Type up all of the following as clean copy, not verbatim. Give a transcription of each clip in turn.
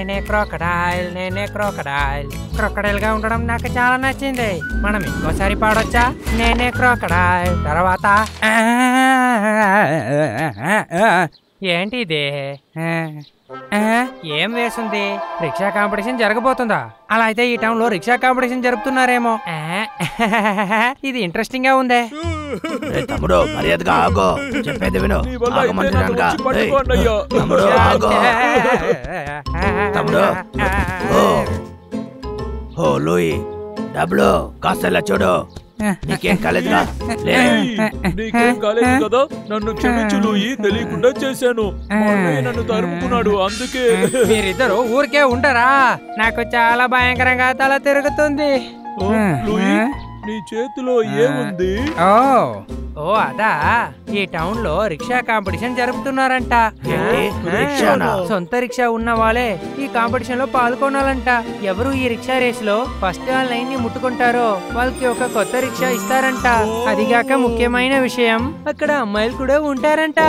నేనే క్రోకడైల్, నేనే crocodile. Crocodile గా ఉండడం నాకు చాలా నచ్చింది. మనం ఇంకోసారి పాడొచ్చా? నేనే క్రోకడైల్. తర్వాత ఏంటి ఇది? ఏం వేసింది? రిక్షా కాంపిటీషన్ జరగబోతుందా? అలా అయితే ఈ టౌన్ లో రిక్షా కాంపిటీషన్ జరుపుతున్నారేమో. ఇది ఇంట్రెస్టింగ్ గా ఉందే. తమ్ముడు మర్యాదగా ఆగో, చెప్పేది విను. తమ్ముడు ఆగో. తమ్ముడు ఓ లూయి, డబ్బులు కాస్త ఇలా చూడు. నీకేం కాలేదుగా? నీకేం కాలేదు కదా? నన్ను క్షమించు లూయి, తెలియకుండా చేశాను. నన్ను తరుముకున్నాడు, అందుకే. మీరిద్దరు ఊరికే ఉండరా? నాకు చాలా భయంకరంగా తల తిరుగుతుంది. లూయి, నీ చేతిలో ఏముంది? ఓ అదా, ఈ టౌన్ లో రిక్షా కాంపిటీషన్ జరుపుతున్నారంట. సొంత రిక్షా ఉన్న వాళ్ళే ఈ కాంపిటీషన్ లో పాల్గొనాలంట. ఎవరు ఈ రిక్షా రేస్ లో ఫస్ట్ ఆ లైన్ ని ముట్టుకుంటారో వాళ్ళకి ఒక కొత్త రిక్షా ఇస్తారంట. అదిగాక ముఖ్యమైన విషయం, అక్కడ అమ్మాయిలు కూడా ఉంటారంట.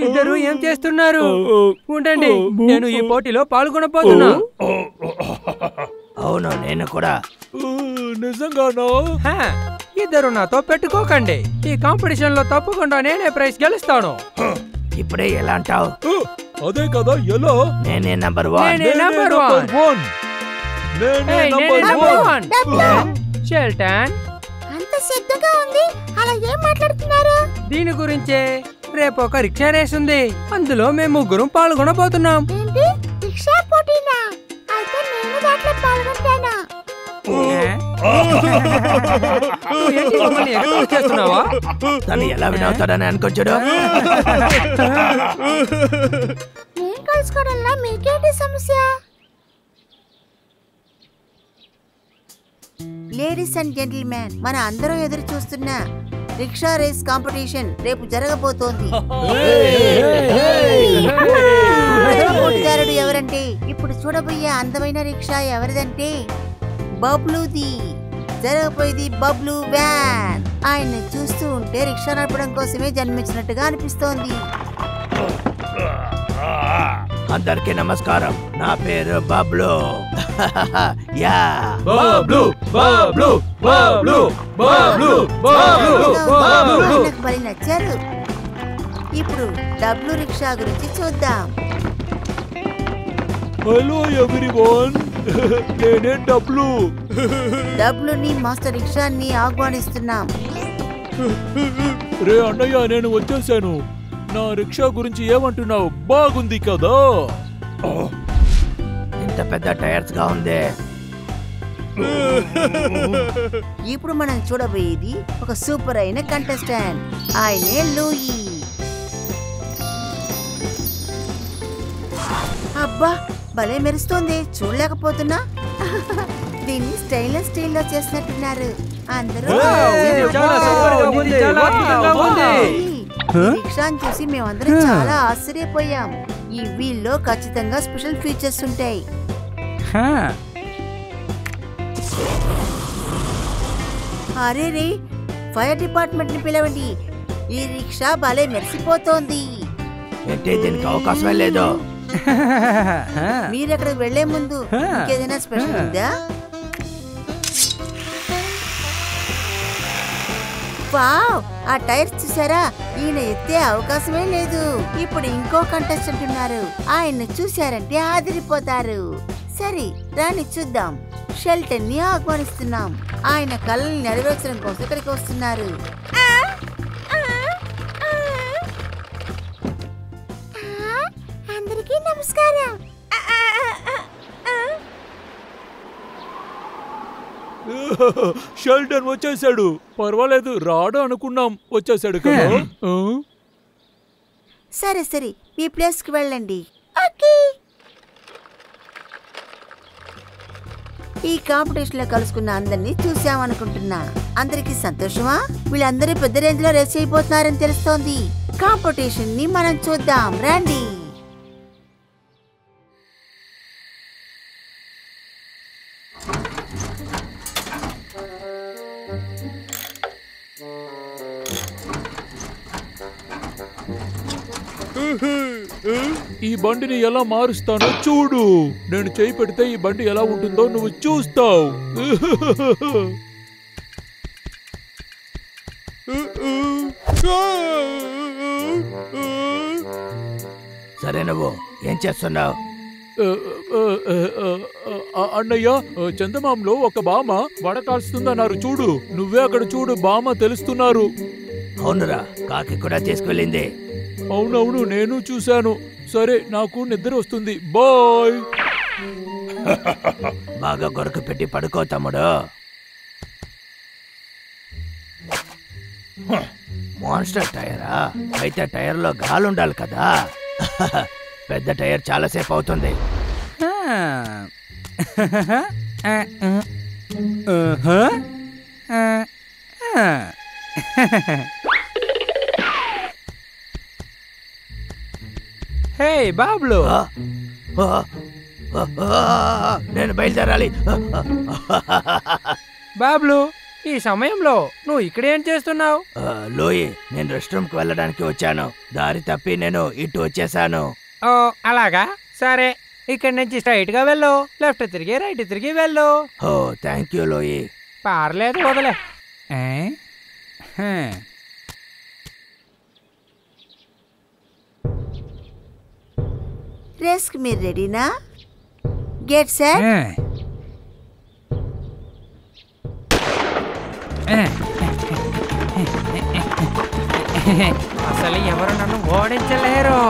ఇద్దరు ఏం చేస్తున్నారు? ఉండండి, నేను ఈ పోటీలో పాల్గొనబోతున్నా. అవును, నేను కూడా. నిజంగానా? ఇద్దరు నాతో పెట్టుకోకండి. ఈ కాంపిటీషన్ లో తప్పకుండా నేనే ప్రైజ్ గెలుస్తాను. ఇప్పుడే ఎలా అంటావు? అదే కదా, ఎలా? నేనే నంబర్ 1. షెల్టన్, అంత సిద్ధంగా ఉంది, అలా ఏం మాట్లాడుతున్నారు? దీని గురించే. రేపు ఒక రిక్షా రేస్ ఉంది, అందులో మేము ముగ్గురం పాల్గొనబోతున్నాం. ఏంటి, రిక్షా పోటీనా? అయితే నేను దాంట్లో పాల్గొంటానా? చేస్తున్నావా? తను ఎలా వినవుతాడని అనుకోవచ్చుడు. నేను కలుసుకోవడంలో మీకేంటి సమస్య? లేడీస్ అండ్ జెంటిల్మెన్, మన అందరం ఎదురు చూస్తున్న రిక్షా రేస్ కాంపిటీషన్ రేపు జరగబోతోంది. పోటీదారుడు ఎవరంటే, ఇప్పుడు చూడబోయే అందమైన రిక్షా ఎవరిదంటే బబ్లూది. జరగబోయేది బబ్లూ వ్యాన్. ఆయన్ని చూస్తూ ఉంటే రిక్షా నడపడం కోసమే జన్మించినట్టుగా అనిపిస్తోంది. అందరికి నమస్కారం, నా పేరు బబ్లు. యా బబ్లు బబ్లు బబ్లు బబ్లు బబ్లు. బలి నచ్చారు. ఇప్పుడు డబ్లు రిక్షా గురించి చూద్దాం. హలో ఎవ్రీవన్, నేనే డబ్లు. డబ్లుని మాస్టర్ రిక్షాని ఆహ్వానిస్తున్నాం. రే అన్నయ్య, నేను వచ్చేసాను. నా రిక్షా గురించి ఏమంటున్నావు? బాగుంది కదా? ఇంత పెద్ద టైర్స్ గా ఉంది. ఇప్పుడు మనం చూడబోయేది ఒక సూపర్ అయిన కంటెస్టెంట్. ఆయనే లూయి. అబ్బా, భలే మెరుస్తోంది, చూడలేకపోతున్నా. దీన్ని స్టైలెస్ స్టైల్లో చేసినట్టున్నారు అందరూ. రిక్షాను చూసి మేమందరం చాలా ఆశ్చర్యపోయాం. ఈ వీల్లో ఖచ్చితంగా స్పెషల్ ఫీచర్స్ ఉంటాయి. అరే రే, ఫైర్ డిపార్ట్మెంట్ ని పిలవండి. ఈ రిక్షా భలే మెరిసిపోతోంది. ఏంటి, దీనికి అవకాశమే లేదు. మీరెక్కడికి వెళ్లే ముందు ఇంకేదైనా స్పెషల్ ఉందా? వావ్, ఆ టైర్స్ చూసారా? ఈయన ఎత్తే అవకాశమే లేదు. ఇప్పుడు ఇంకో కంటెస్టెంట్ ఉన్నారు, ఆయన్ని చూశారంటే ఆదిరిపోతారు. సరే రాని చూద్దాం. షెల్టన్ ని ఆహ్వానిస్తున్నాం. ఆయన కళ్ళని నెరవేర్చడం కోసం ఇక్కడికి వస్తున్నారు. అందరికీ నమస్కారం. షెల్టన్ వచ్చేసాడు. పర్వాలేదు, రాడు అనుకున్నాం, వచ్చేసాడు కదా. సరే సరే, మీ ప్లేస్ కి వెళ్ళండి. ఈ కాంపిటీషన్ లో కలుసుకున్న అందరినీ చూసామనుకుంటున్నా. అందరికి సంతోషమా? వీళ్ళందరూ పెద్ద రేంజ్ లో రేస్ అయిపోతున్నారని తెలుస్తోంది. కాంపిటీషన్ ని మనం చూద్దాం రండి. ఈ బండిని ఎలా మారుస్తానో చూడు. నేను చేయి పెడితే ఈ బండి ఎలా ఉంటుందో నువ్వు చూస్తావు. సరే, నువ్వు ఏం చేస్తున్నావు? అన్నయ్య, చందమాంలో ఒక బామ వడ కాల్స్తుందన్నారు చూడు. నువ్వే అక్కడ చూడు, బామ తెలుస్తున్నారు. అవునురా, కాకి కూడా తీసుకెళ్ళింది. అవునవును, నేను చూశాను. సరే, నాకు నిద్ర వస్తుంది. బాయ్. బాగా గొరక పెట్టి పడుకో తమ్ముడు. మాన్స్టర్ టైరా? అయితే టైర్లో గాలి ఉండాలి కదా. పెద్ద టైర్ చాలా సేపు అవుతుంది. హే బాబ్లు, నేను బయలుదేరాలి. బాబ్లు, ఈ సమయంలో నువ్వు ఇక్కడేం చేస్తున్నావు? లోయి, నేను రెస్ట్ రూమ్ కి వెళ్ళడానికి వచ్చాను. దారి తప్పి నేను ఇటు వచ్చేసాను. ఓ అలాగా, సరే. ఇక్కడి నుంచి స్ట్రైట్ గా వెళ్ళు, లెఫ్ట్ తిరిగి రైట్ తిరిగి వెళ్ళు. ఓ థ్యాంక్ యూ లోయి. పార్లేదు, వదలే. రేస్ కి మీరు రెడీనా? Get set. అసలు ఎవరు నన్ను ఓడించలేరు.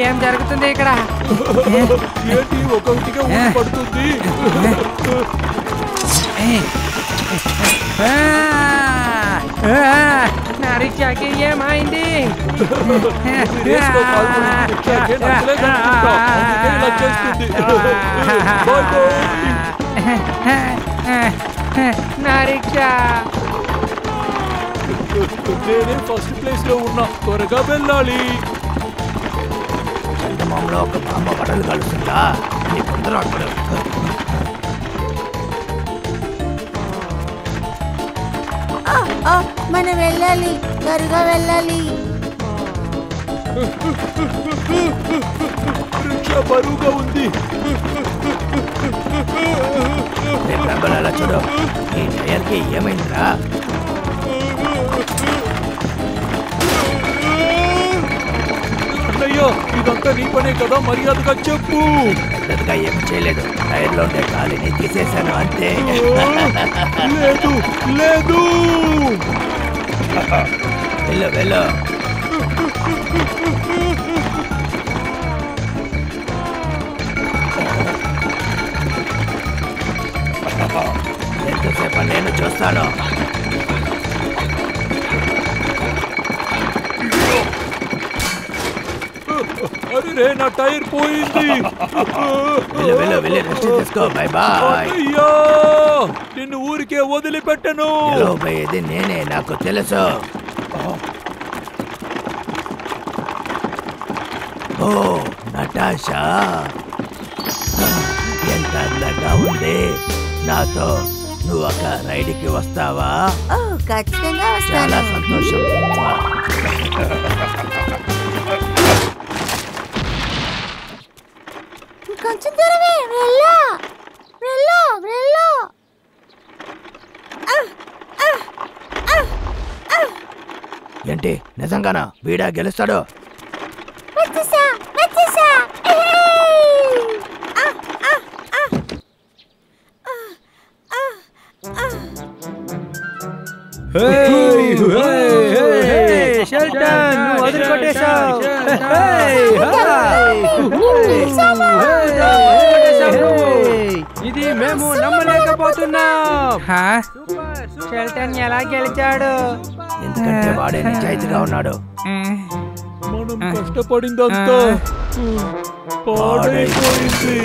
ఏం జరుగుతుంది ఇక్కడ? ఏంటి ఒకటిగా పడుతుంది? నా రిక్షాకి ఏమైంది? నా రిక్షా. నేనే ఫస్ట్ ప్లేస్ లో ఉన్నా. త్వరగా వెళ్ళాలి. చందమాంలో ఒక బామ్మ వడలు కలుస్తుందా? మనం వెళ్ళాలి, త్వరగా వెళ్ళాలి. రిక్షా బరువుగా ఉంది. చూడు, ఈ టైర్కి ఏమైందిరా? అన్నయ్య, ఇదంతా నీ పనే కదా, మర్యాదగా చెప్పు. పెద్దగా ఏం చేయలేదు, టైర్లో ఉండే గాలిని తీసేశాను అంతే. లేదు లేదు, వెళ్ళు వెళ్ళు. ఎంతసేపు నేను చూస్తాను. అరే, నా టైర్ పోయింది. వెళ్ళు వెళ్ళి రెస్ట్ తీసుకో. Bye bye. అయ్యో, నిన్ను ఊరికే వదిలిపెట్టను. పోయేది నేనే, నాకు తెలుసు. ఓ నటాషా, ఎంత అందంగా ఉంది. నాతో నువ్వు ఒక రైడ్కి వస్తావా? ఓ ఖచ్చితంగా చాలా వస్తాను. సంతోషం. కొంచెం దూరమే, వెళ్ళు వెళ్ళు వెళ్ళు. ఏంటి, నిజంగానా? వీడా గెలుస్తాడు? వచ్చేసా వచ్చేసా. షెల్టన్, నువ్వు వదిలిపెట్టేశావు. ఇది మేము నమ్మలేకపోతున్నాం. షెల్టన్ ఎలా గెలిచాడు? ఎందుకంటే వాడే నిజాయితీగా ఉన్నాడు. మనం కష్టపడిందంతా పాడైపోయింది.